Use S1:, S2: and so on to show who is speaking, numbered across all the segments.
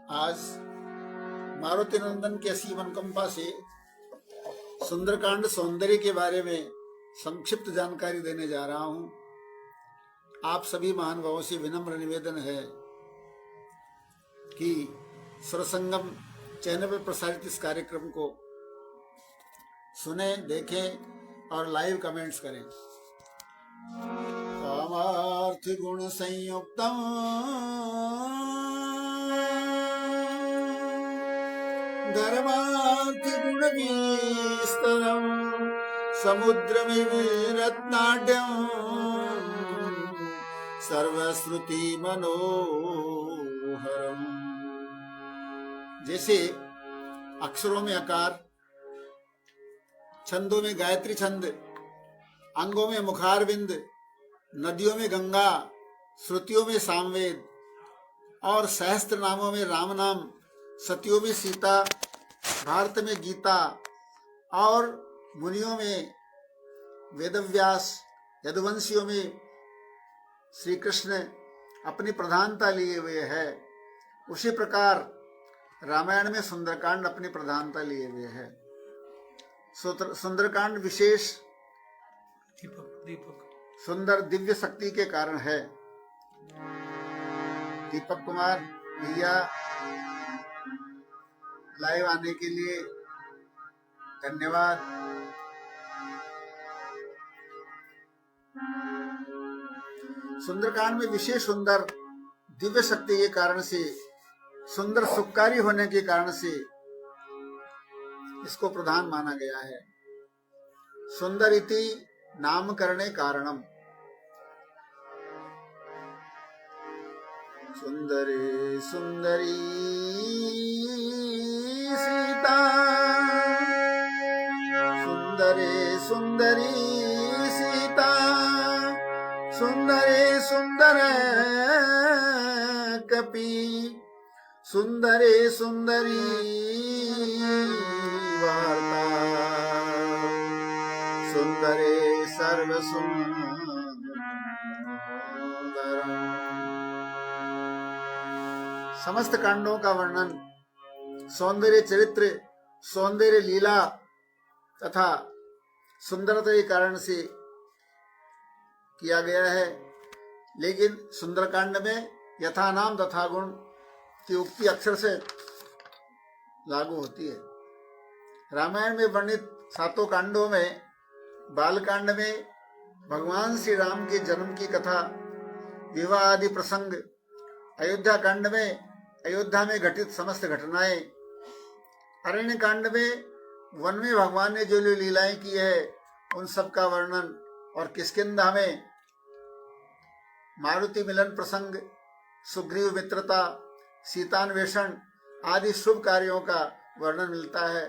S1: आज मारुति नंदन की असीम अनुकंपा से सुंदरकांड सौंदर्य के बारे में संक्षिप्त जानकारी देने जा रहा हूं। आप सभी महानुभावों से विनम्र निवेदन है कि सुरसंगम चैनल पर प्रसारित इस कार्यक्रम को सुने, देखें और लाइव कमेंट्स करें। कामार्थ गुण संयुक्तम धर्मार्थ गुण विस्तरम समुद्रमिव रत्नाढ्यम सर्वश्रुति मनोहरम। जैसे अक्षरों में आकार, छंदों में गायत्री छंद, अंगों में मुखारविंद, नदियों में गंगा, श्रुतियों में सामवेद और सहस्त्र नामों में राम नाम, सतियों में सीता, भारत में गीता और मुनियों में वेदव्यास, यदुवंशियों में श्री कृष्ण अपनी प्रधानता लिए हुए है, उसी प्रकार रामायण में सुंदरकांड अपनी प्रधानता लिए हुए है। सुंदरकांड विशेष सुंदर दिव्य शक्ति के कारण है। दीपक कुमार भैया लाइव आने के लिए धन्यवाद। सुंदरकांड में विशेष सुंदर दिव्य शक्ति के कारण से, सुंदर सुखकारी होने के कारण से इसको प्रधान माना गया है। सुंदर इति नामकरणे कारणम। सुंदरे सुंदरी सीता, सुंदरे सुंदरी सीता, सुंदरे सुंदर कपि, सुंदरे सुंदरी वार्ता, सुंदरे सर्व सुंदरम। समस्त कांडों का वर्णन सौंदर्य चरित्र, सौंदर्य लीला तथा सुंदरता के कारण से किया गया है। लेकिन सुंदरकांड में यथा नाम तथा गुण की उक्ति अक्षर से लागू होती है। रामायण में वर्णित सातों कांडों में बालकांड में भगवान श्री राम के जन्म की कथा, विवाह आदि प्रसंग, अयोध्या कांड में अयोध्या में घटित समस्त घटनाएं, अरण्य कांड में वन में भगवान ने जो लीलाएं की है उन सब का वर्णन, और किष्किंधा में मारुति मिलन प्रसंग, सुग्रीव मित्रता, सीतान्वेषण आदि शुभ कार्यों का वर्णन मिलता है।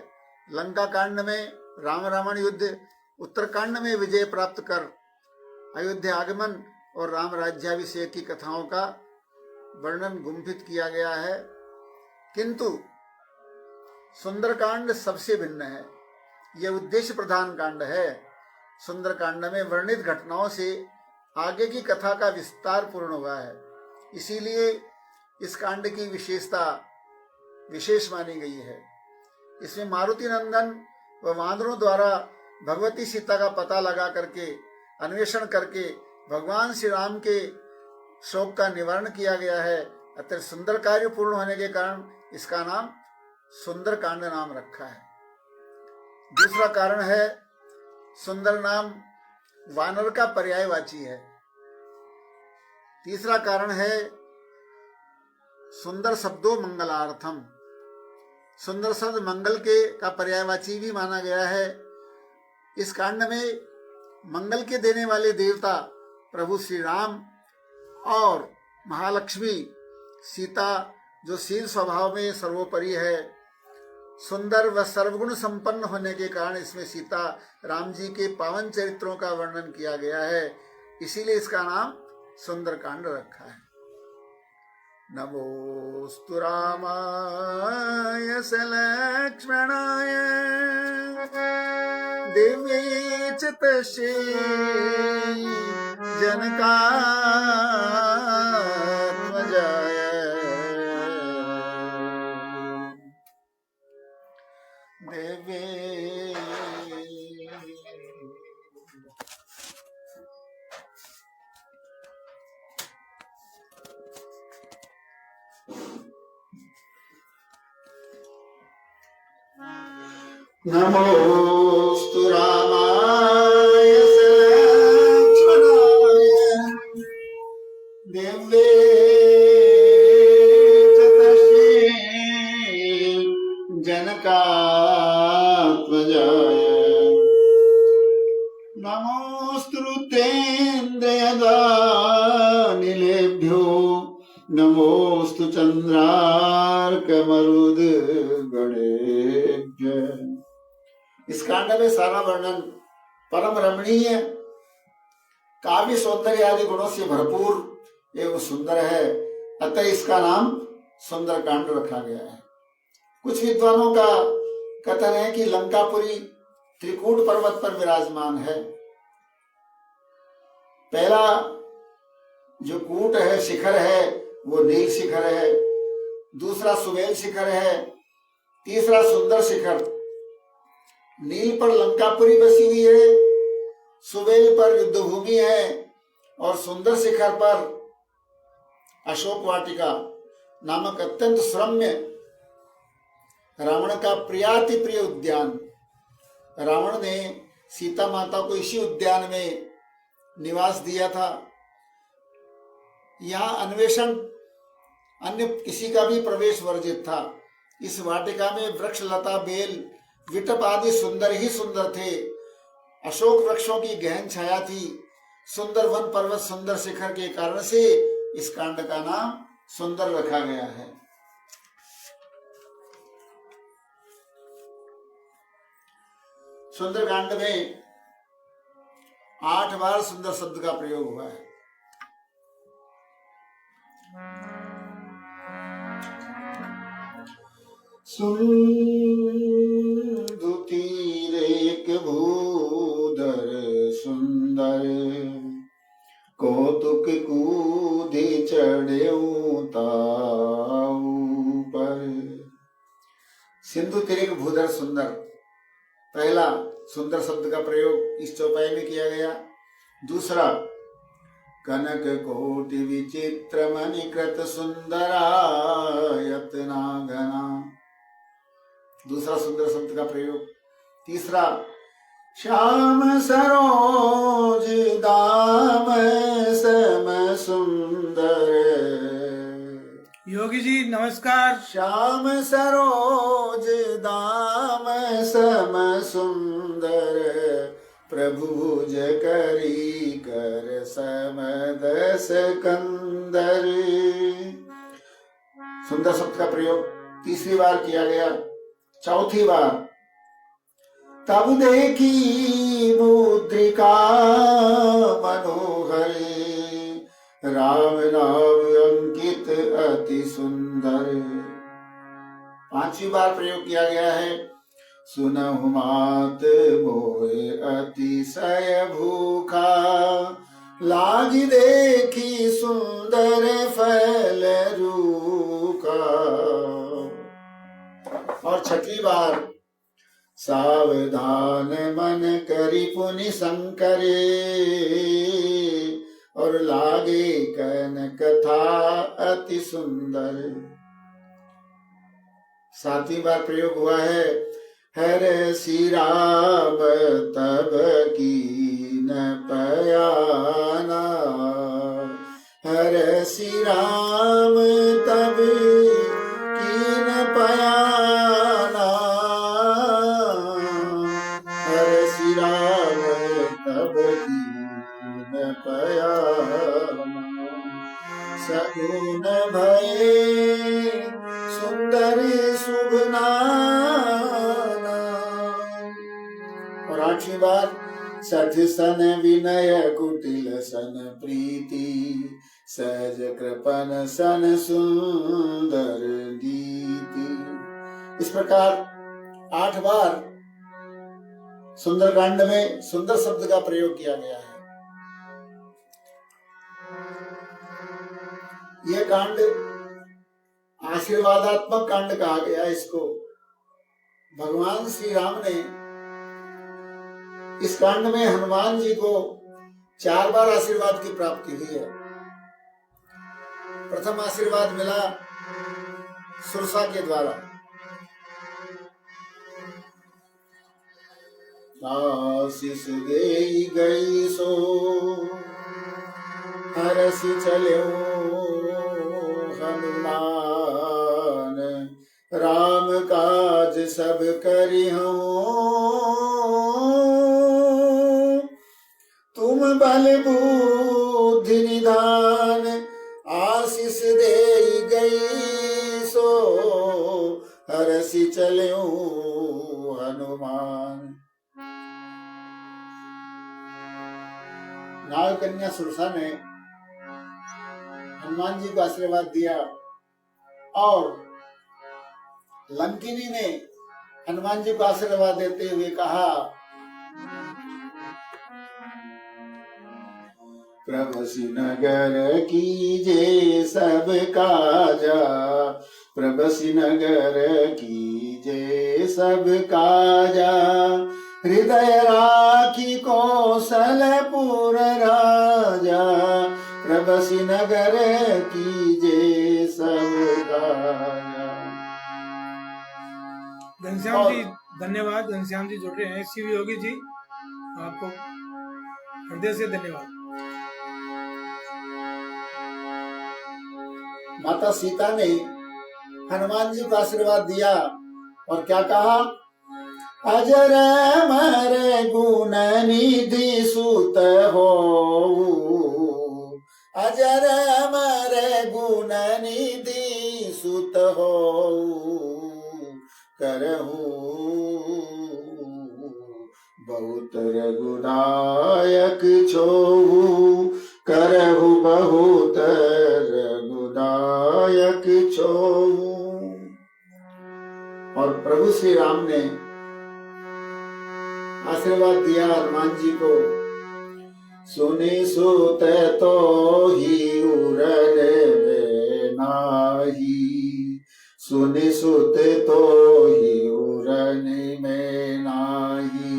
S1: लंका कांड में राम रावण युद्ध, उत्तरकांड में विजय प्राप्त कर अयोध्या आगमन और राम राज्याभिषेक की कथाओं का वर्णन गुंफित किया गया है। किंतु सुंदरकांड सबसे भिन्न है। यह उद्देश्य प्रधान कांड है। सुंदरकांड में वर्णित घटनाओं से आगे की कथा का विस्तार पूर्ण हुआ है, इसीलिए इस कांड की विशेषता विशेष मानी गई है। इसमें मारुति नंदन व वानरों द्वारा भगवती सीता का पता लगा करके, अन्वेषण करके भगवान श्री राम के शोक का निवारण किया गया है। अत्यंत सुंदर कार्य पूर्ण होने के कारण इसका नाम सुंदरकांड नाम रखा है। दूसरा कारण है, सुंदर नाम वानर का पर्यायवाची है। तीसरा कारण है, सुंदर शब्दों मंगलार्थम। सुंदर शब्द मंगल के का पर्यायवाची भी माना गया है। इस कांड में मंगल के देने वाले देवता प्रभु श्री राम और महालक्ष्मी सीता, जो शील स्वभाव में सर्वोपरि है, सुंदर व सर्वगुण संपन्न होने के कारण इसमें सीता राम जी के पावन चरित्रों का वर्णन किया गया है, इसीलिए इसका नाम सुंदरकांड रखा है। नमोस्तु रामाय स लक्ष्मणाय दिव्ये च तस्यै जनकात्मजाय नमोस्तु रामाय सलक्ष्मणाय दिव्ये च तस्यै जनकात्मजाय नमोस्तु तेन्द्रयदानिलेभ्यो नमोस्तु चंद्रार्कमरुद्गणेभ्यः। इस कांड में सारा वर्णन परम रमणीय काव्य सौंदर्य आदि गुणों से भरपूर एवं सुंदर है, अतः इसका नाम सुंदर कांड रखा गया है। कुछ विद्वानों का कथन है कि लंकापुरी त्रिकूट पर्वत पर विराजमान है। पहला जो कूट है, शिखर है, वो नील शिखर है। दूसरा सुवेल शिखर है। तीसरा सुंदर शिखर। नील पर लंकापुरी बसी हुई है, सुवेल पर युद्धभूमि है और सुंदर शिखर पर अशोक वाटिका नामक अत्यंत श्रम्य रावण का प्रियाति प्रिय उद्यान। रावण ने सीता माता को इसी उद्यान में निवास दिया था। यहाँ अन्वेषण अन्य किसी का भी प्रवेश वर्जित था। इस वाटिका में वृक्ष, लता, बेल, विटप आदि सुंदर ही सुंदर थे। अशोक वृक्षों की गहन छाया थी। सुंदर वन पर्वत, सुंदर शिखर के कारण से इस कांड का नाम सुंदर रखा गया है। सुंदर कांड में 8 बार सुंदर शब्द का प्रयोग हुआ है। सिंधु तीरे एक भूधर सुंदर, कौतुक कूदे चढ़े पर। सिंधु तीरे एक भूधर सुंदर, पहला सुंदर शब्द का प्रयोग इस चौपाई में किया गया। दूसरा, कनक कोटि विचित्र मणिकृत सुंदरायतनाघना, दूसरा सुंदर शब्द का प्रयोग। तीसरा, श्याम सरोज दाम सम सुंदर।
S2: योगी जी नमस्कार।
S1: श्याम सरोज दाम सम सुंदर, प्रभु भुज करी कर समदस कंदर। सुंदर शब्द का प्रयोग तीसरी बार किया गया। चौथी बार, तब देखी मुद्रिका मनोहर, राम नाम अंकित अति सुंदर। पांचवी बार प्रयोग किया गया है। सुनहु मात मोहे अतिशय भूखा, लागी देखी सुंदर फल रूखा। और छठी बार, सावधान मन करी पुनि संकरे, और लागे कन कथा अति सुंदर। सातवीं बार प्रयोग हुआ है। हर श्री राम तब कीन पयाना, हर श्री राम तब कीन पयाना, हर श्री राम तब कीन पयाना। सगुन भये सुंदर शुभ नाना। और आठवीं बार, सठ सन विनय कुटिल सन प्रीति, सहज कृपन सन सुंदर दीति। इस प्रकार 8 बार सुंदरकांड में सुंदर शब्द का प्रयोग किया गया है। यह कांड आशीर्वादात्मक कांड कहा गया। इसको भगवान श्री राम ने इस कांड में हनुमान जी को 4 बार आशीर्वाद की प्राप्ति हुई है। प्रथम आशीर्वाद मिला सुरसा के द्वारा, आशीष देई गई सो हरस चल्यो हनुमान राम काज सब करिहो तुम बल बुद्धि निधान आशीष देई गई सो हरसि चल्यो हनुमान। नाग कन्या सुरसा ने हनुमान जी को आशीर्वाद दिया और लंकिनी ने हनुमान जी को आशीर्वाद देते हुए कहा, प्रभसि नगर कीजे सब काजा, प्रभसि नगर कीजे सब काजा, हृदय राखी कौशलपुर राजा, प्रभसि नगर कीजे सब काजा।
S2: घनश्याम जी धन्यवाद। घनश्याम जी जुड़ रहे हैं। शिव योगी जी आपको हृदय से धन्यवाद।
S1: माता सीता ने हनुमान जी को आशीर्वाद दिया और क्या कहा, अजर अमर गुण निधि सुत हो, अजर अमर गुण निधि सुत हो, करहु बहुत रघुनायक छोहु, करहु बहुत रघुनायक छोहु। और प्रभु श्री राम ने आशीर्वाद दिया हनुमान जी को, सुनि सुत तो ही उरन नाही, सुनि सुत तो ही उरन में नाही,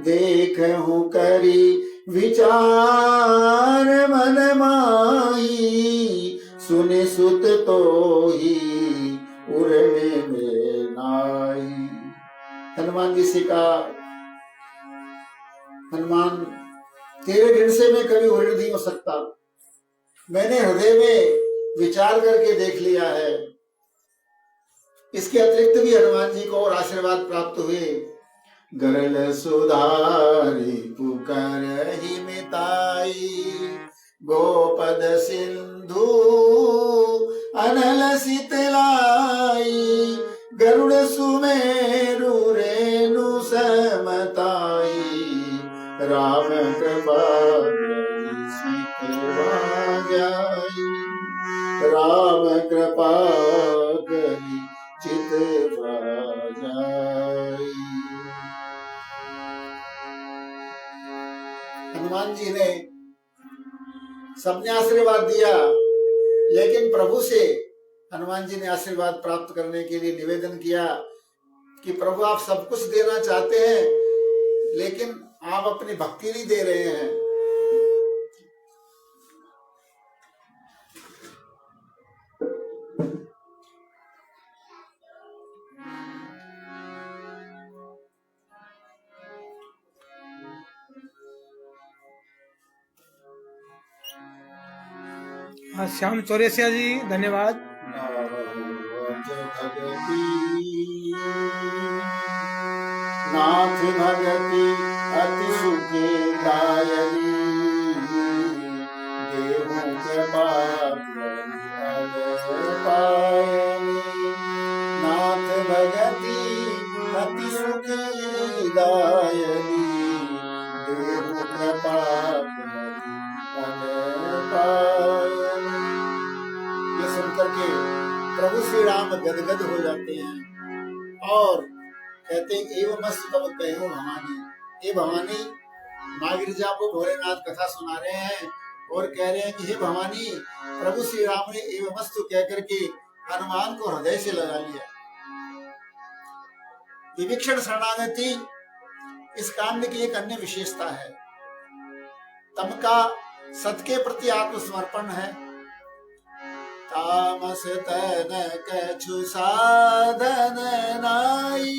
S1: देखहु करी विचार मन माही, सुनि सुत तो ही उरन में नाही। हनुमान जी से कहा, हनुमान तेरे ऋण से मैं कभी ऋण नहीं हो सकता, मैंने हृदय में विचार करके देख लिया है। इसके अतिरिक्त भी हनुमान जी को और आशीर्वाद प्राप्त हुए, गरल सुधारी पुकार ही मिताई, गोपद सिंधु अनल शीतलाई, गरुड़ सुमेरु रेणु समताई, राम कृपा जाई, राम कृपा करी चित जाई। हनुमान जी ने सबने आशीर्वाद दिया, लेकिन प्रभु से हनुमान जी ने आशीर्वाद प्राप्त करने के लिए निवेदन किया कि प्रभु आप सब कुछ देना चाहते हैं, लेकिन आप अपनी भक्ति नहीं दे रहे हैं।
S2: हाँ, श्याम चौरसिया जी धन्यवाद।
S1: नाथ भगति अति सुखी दायनी, देहु कृपा पायनी, नाथ भगति अति सुखी दायनी, देहु कृपा पायनी। ये सुनकर के प्रभु श्री राम गदगद हो जाते हैं और कहते हैं, एवं मस्त तब कहो भवानी। ये भवानी माँ गिरिजा को भोलेनाथ कथा सुना रहे हैं और कह रहे हैं कि हे भवानी, प्रभु श्री राम ने एवं मस्त कह करके हनुमान को हृदय से लगा लिया। विभीषण शरणागति इस कांड की एक अन्य विशेषता है। तम का सत के प्रति आत्मसमर्पण है। तामस तन कछु साधन नाई,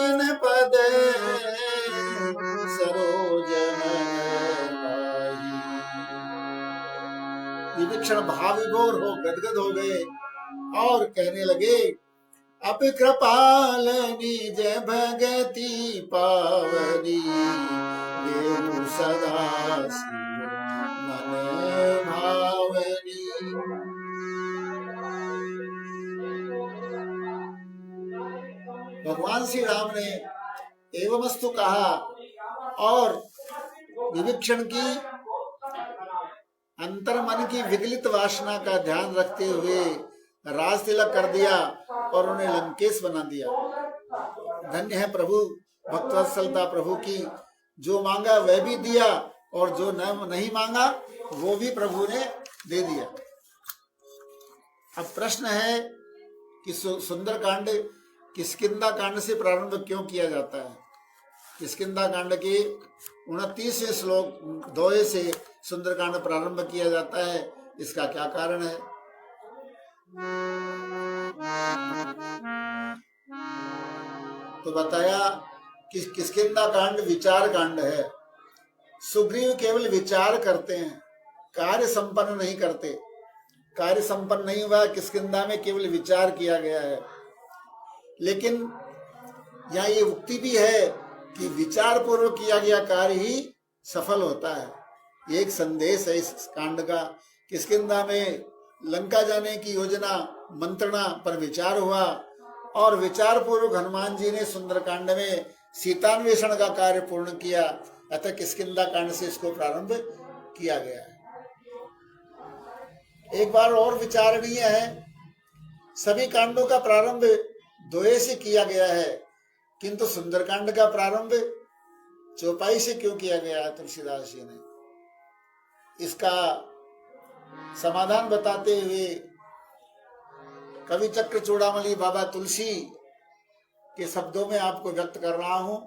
S1: दीन पद सरोज मन पाही। विभीषण भाव विभोर हो गदगद हो गए और कहने लगे, अप कृपाल निज भगति पावनी, देहु सदा शिव मन भावनी। भगवान श्री राम ने एवमस्तु कहा और विभीषण की अंतर्मन की विगलित वासना का ध्यान रखते हुए राज तिलक कर दिया और उन्हें लंकेश बना दिया। धन्य है प्रभु, भक्तवत्सलता प्रभु की, जो मांगा वह भी दिया और जो नहीं मांगा वो भी प्रभु ने दे दिया। अब प्रश्न है कि सुंदरकांड किष्किंधा कांड से प्रारंभ क्यों किया जाता है? किष्किंधा कांड के 29वें श्लोक दोहे से सुंदरकांड प्रारंभ किया जाता है, इसका क्या कारण है? तो बताया कि किष्किंधा कांड विचार कांड है। सुग्रीव केवल विचार करते हैं, कार्य संपन्न नहीं करते। कार्य संपन्न नहीं हुआ, किष्किंधा में केवल विचार किया गया है। लेकिन यहाँ ये उक्ति भी है कि विचार पूर्वक किया गया कार्य ही सफल होता है। ये एक संदेश है इस कांड का। किष्किंधा में लंका जाने की योजना मंत्रणा पर विचार हुआ और विचार पूर्वक हनुमान जी ने सुंदरकांड में सीतान्वेषण का कार्य पूर्ण किया। अतः किष्किंधा कांड से इसको प्रारंभ किया गया है। एक बार और विचारणीय है, सभी कांडों का प्रारंभ दोहे से किया गया है, किंतु सुंदरकांड का प्रारंभ चौपाई से क्यों किया गया है तुलसीदास जी ने? इसका समाधान बताते हुए कवि चक्र चूड़ामणि बाबा तुलसी के शब्दों में आपको व्यक्त कर रहा हूं।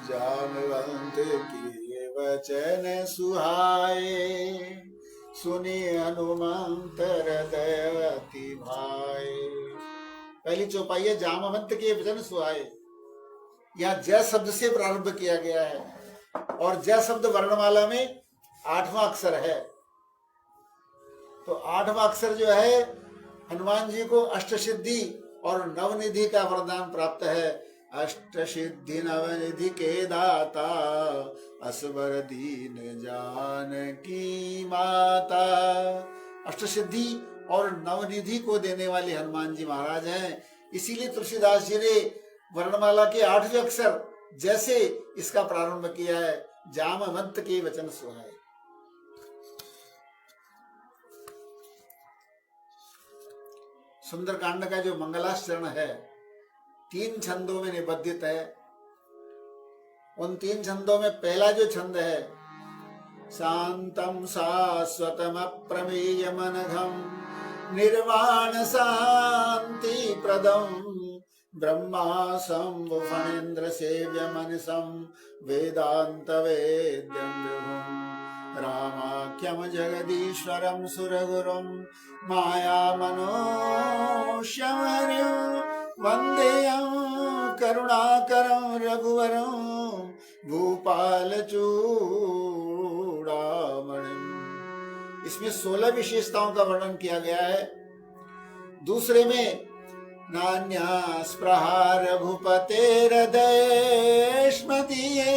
S1: जानवंत की वचन सुहाए, सुनी हनुमंत हृदय अति भाए। पहली चौपाई है जामवंत के वचन सुहाए। यहाँ जय शब्द से प्रारंभ किया गया है और जय शब्द वर्णमाला में 8वां अक्षर है। तो 8वां अक्षर जो है, हनुमान जी को अष्टसिद्धि और नवनिधि का वरदान प्राप्त है। अष्टसिद्धि नवनिधि के दाता, असवर दीन जानकी माता। अष्टसिद्धि और नवनिधि को देने वाले हनुमान जी महाराज हैं। इसीलिए तुलसीदास जी ने वर्णमाला के 8वें अक्षर जैसे इसका प्रारंभ किया है, जामवंत के वचन सुहाए। सुंदरकांड का जो मंगलाचरण है 3 छंदों में निबद्धित है। उन 3 छंदों में पहला जो छंद है, शांतम शाश्वतम अप्रमेयम अनघम निर्वाण शांति प्रदम ब्रह्मा शंभु फणेन्द्र सेव्य मनसम वेदांत वेद्यम विभुम रामाख्यम जगदीश्वरम सुरगुरुम माया मनोष्यमर्यं वंदेयं करुणाकरं रघुवरं भूपाल चूड़ामणिम्। इसमें 16 विशेषताओं का वर्णन किया गया है। दूसरे में नान्या स्पृहा रघुपतेर्हृदयेष्मदीये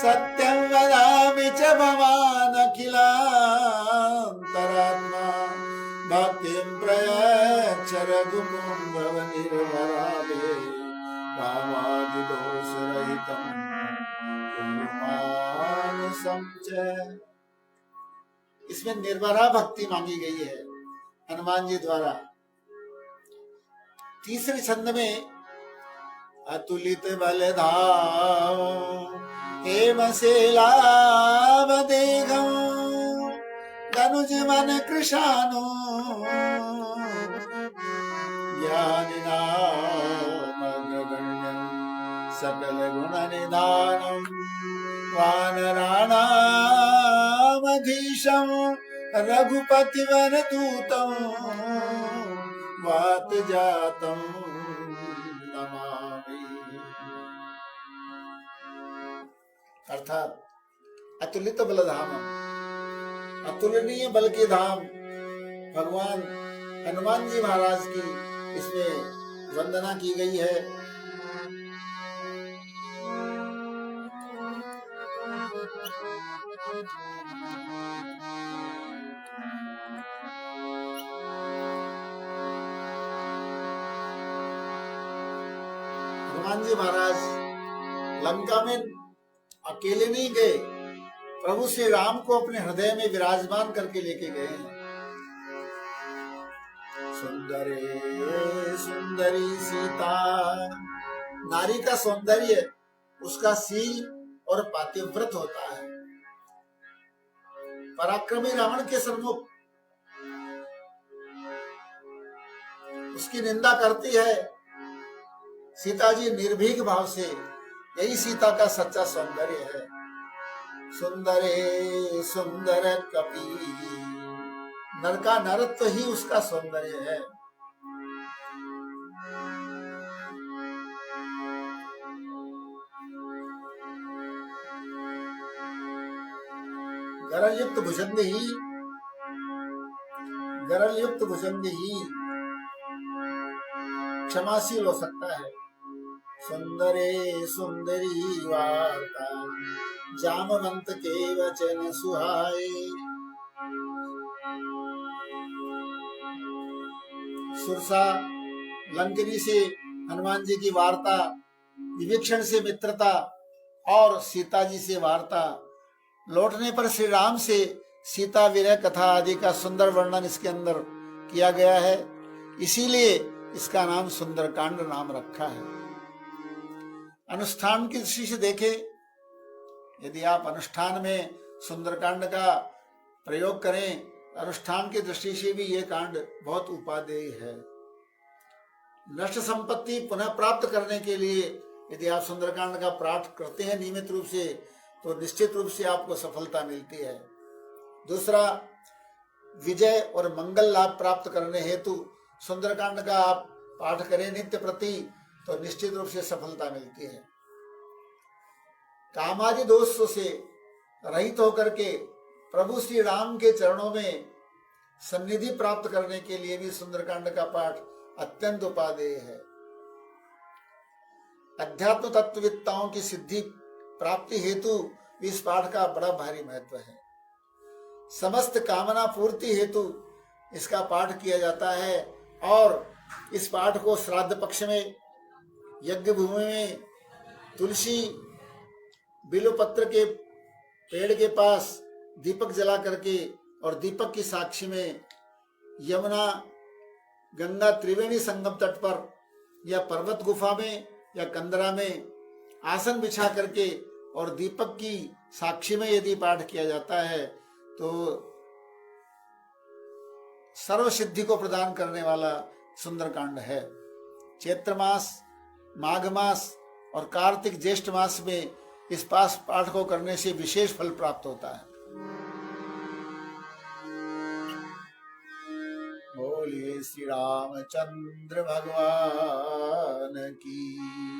S1: सत्यं वदामि च भवान् अखिलान्तरात्मा भक्तिं प्रयच्छ रघुपुंगव निर्भराले कामादिदोषरहितं कुरुमानसं च। इसमें निर्भरा भक्ति मांगी गई है हनुमान जी द्वारा। तीसरे छंद में अतुलित बलधाम हेमशैलावदेहं धनुज मन कृशानो ज्ञानिनामग्रगण्यं सकल गुण निधानं वानराणामधीशं रघुपतिवर दूतं वात जातं अर्थात अतुलित बलधाम, अतुलनीय बल के धाम भगवान हनुमान जी महाराज की इसमें वंदना की गई है। हनुमान जी महाराज लंका में अकेले नहीं गए, प्रभु श्री राम को अपने हृदय में विराजमान करके लेके गए हैं। सुंदरे सुंदरी सीता, नारी का सौंदर्य उसका शील और पातिव्रत होता है। पराक्रमी रावण के सम्मुख उसकी निंदा करती है सीता जी निर्भीक भाव से, यही सीता का सच्चा सौंदर्य है। सुंदरे सुंदर कपि, नर का नरत्व ही उसका सौंदर्य है। गरल युक्त भुजंग ही क्षमाशील हो सकता है। सुंदरे सुंदरी वार्ता, जामवंत के वचन सुहाए। सुरसा लंकिनी से हनुमान जी की वार्ता, विभीषण से मित्रता और सीता जी से वार्ता, लौटने पर श्री राम से सीता विरह कथा आदि का सुंदर वर्णन इसके अंदर किया गया है। इसीलिए इसका नाम सुंदरकांड नाम रखा है। अनुष्ठान की दृष्टि से देखें, यदि आप अनुष्ठान में सुंदरकांड का प्रयोग करें, अनुष्ठान की दृष्टि से भी ये कांड बहुत उपादेय है। नष्ट संपत्ति पुनः प्राप्त करने के लिए यदि आप सुंदरकांड का पाठ करते हैं नियमित रूप से, तो निश्चित रूप से आपको सफलता मिलती है। दूसरा, विजय और मंगल लाभ प्राप्त करने हेतु सुंदरकांड का आप पाठ करें नित्य प्रति, तो निश्चित रूप से सफलता मिलती है। कामादि दोषों से रहित होकर के प्रभु श्री राम के चरणों में सन्निधि प्राप्त करने के लिए भी सुंदरकांड का पाठ अत्यंत उपादेय है। अध्यात्म तत्वविद्ताओं की सिद्धि प्राप्ति हेतु इस पाठ का बड़ा भारी महत्व है। समस्त कामना पूर्ति हेतु इसका पाठ किया जाता है और इस पाठ को श्राद्ध पक्ष में, यज्ञ भूमि में, तुलसी बिल्वपत्र के पेड़ के पास दीपक जला करके और दीपक की साक्षी में यमुना गंगा त्रिवेणी संगम तट पर या पर्वत गुफा में या कंदरा में आसन बिछा करके और दीपक की साक्षी में यदि पाठ किया जाता है तो सर्व सिद्धि को प्रदान करने वाला सुंदरकांड है। चैत्र मास, माघ मास और कार्तिक ज्येष्ठ मास में इस पाठ को करने से विशेष फल प्राप्त होता है। बोलिए श्री रामचंद्र भगवान की।